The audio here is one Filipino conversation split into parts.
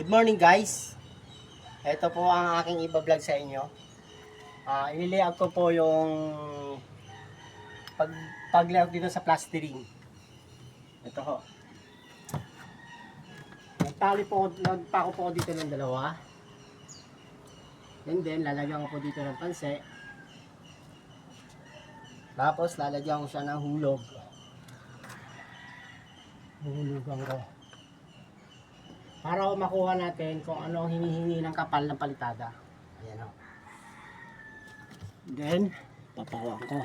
Good morning guys. Ito po ang aking iba-vlog sa inyo. I-layout ko po yung pag-layout dito sa plastering. Ito ho. Nagpako po dito ng dalawa. And then lalagyan ko po dito ng panse. Tapos lalagyan ko siya ng hulog. Hulugan ko. Para makuha natin kung ano ang hinihingi ng kapal ng palitada. Ayan o. Then, papakuan ko.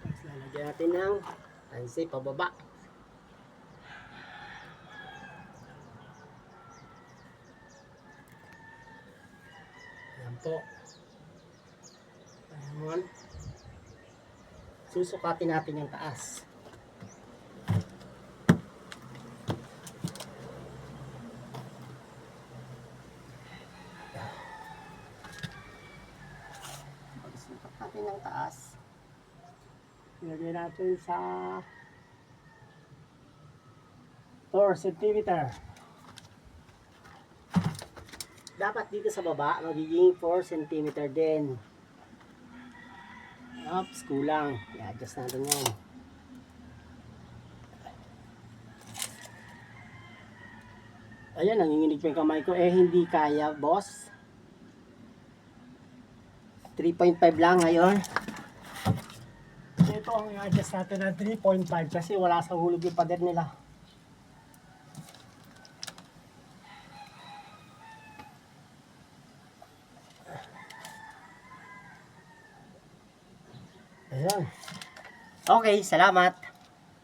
Tapos lalagyan natin ng pansi pababa. Ayan po. Ayan. Susukatin natin yung taas. Pagsukat natin ng taas, ilagay natin sa 4 cm. Dapat dito sa baba magiging 4 cm din. Oops, kulang. I-adjust natin yan. Ayan, nanginginig pa yung kamay ko. Hindi kaya, boss. 3.5 lang ngayon. Ito ang i-adjust natin ng 3.5 kasi wala sa hulog yung pader nila. Ayan. Okay, salamat.